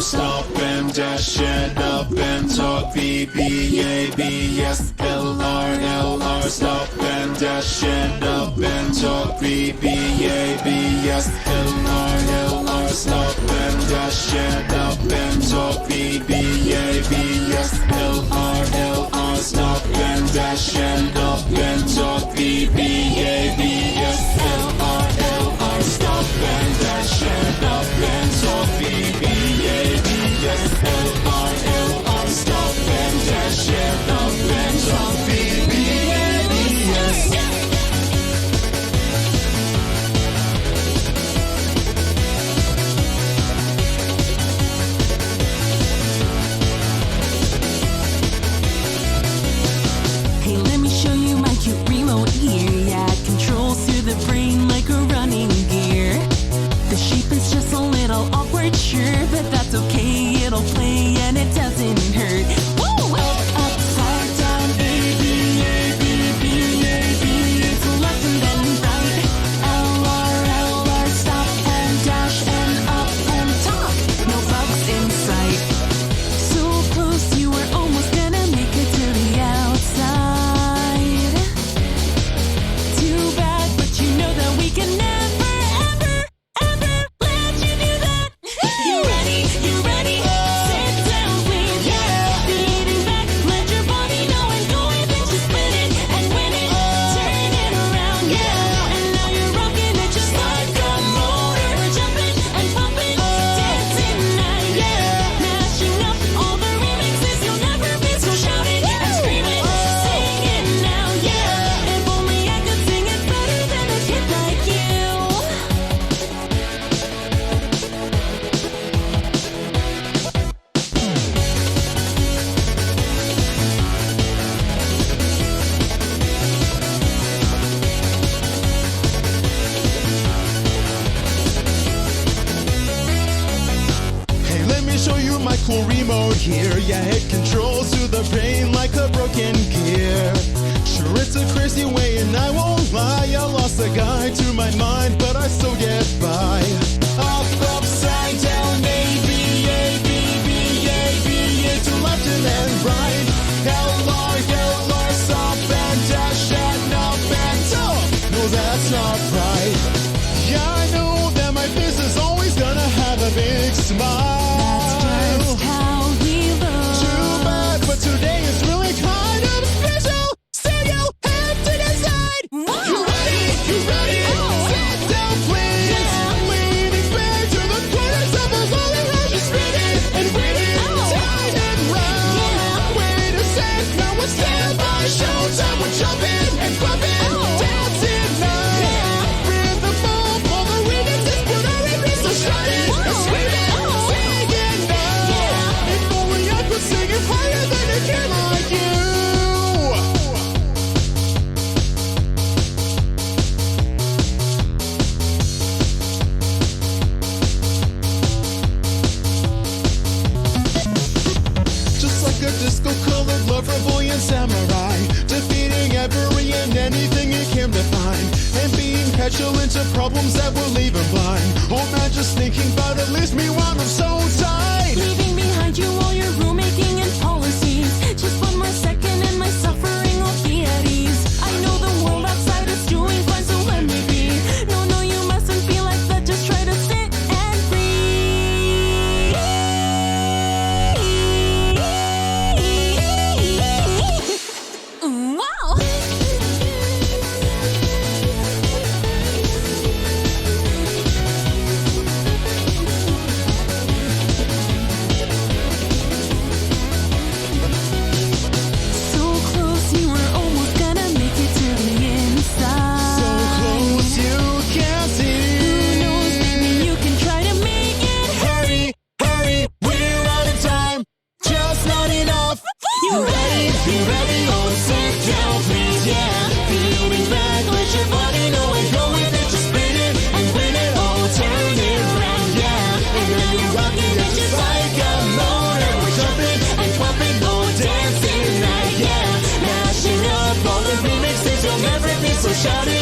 stop and dash and up and talk. BBABSLR stop and dash and up and talk. BBABSLR stop and dash and up and talk. BBABSLR stop and dash and up and talk. BBABSLR stop and dash and up and talk. BBABSLR stop and dash and up and talk. BBABS. Hey, let me show you my cute remote here. Yeah, it controls through the brain like a running gear. The shape is just a little awkward, sure, but that's okay. It'll play and it doesn't hurt. Woo! Up, upside down, A, B, A, B, B, A, B. It's left and then right. L, R, L, R, stop and dash and up and talk. No bugs in sight. So close, you were almost gonna make it to the outside. Too bad, but you know that we can never, ever, ever let you do that. You ready? You ready? Sit down, please. Yeah. Beating back, let your body know and go with it. Just spin it and win it. Turn it around, yeah. And now you're rocking it just like a motor. We're jumping and pumping, dancing night, yeah. Mashing up all the remixes, you'll never miss. So shout it and scream it, sing it now, yeah. If only I could sing it better than a kid like you. Hey, let me show you my cool remote here. Yeah, it controls through the brain like a broken gear. Sure, it's a crazy way, and I won't lie. I lost a guide to my mind, but I still get by. Up, upside down, A, B, A, B, B, A, B, A, to left and then right. L, R, L, R, stop and dash and up and talk. No, that's not right. Yeah, I know that my face is always gonna have a big smile. That's just how we look. Too bad, but today is really kind of special. So you have to decide. Wow. You ready? You ready? Oh. Sit down, please. Yeah. Leaning back to the corners of the rolling road. Just spin it and win it. Oh. Time and round. Yeah. Wait a sec, now it's standby showtime. We're jumping and bumping, Oh. dancing now. Yeah. Rhythm of all the remixes, put our remix, so shout it and scream it. Oh. Sing it now. Yeah. If only I could sing it higher than a kid like you. Just like a disco-colored lover, boy and samurai, defeating every and anything he came to find, and being petulant to problems that will leave him blind. Oh man, just thinking about it leaves me warm and so tight. Leaving behind you all your rulemaking and policies. Just one more second and my suffering will be at ease. I know the world outside is doing fine, so let me be. No, no, you mustn't feel like that. Just try to sit and breathe. Wow! So close, you were almost gonna make it to the inside. So close you can't Who see. knows, maybe you can try to make it. Hurry, hurry, we're out of time. Just not enough. You ready? You ready? Oh, sit down, please, yeah. Feeling back, let your body know and go with it. Just spin it and win it. Oh, turn it around, yeah. And now you're rocking it just like a motor. We're jumping and pumping, oh, dancing night, yeah. Mashing up all the remixes, you'll never be so shout it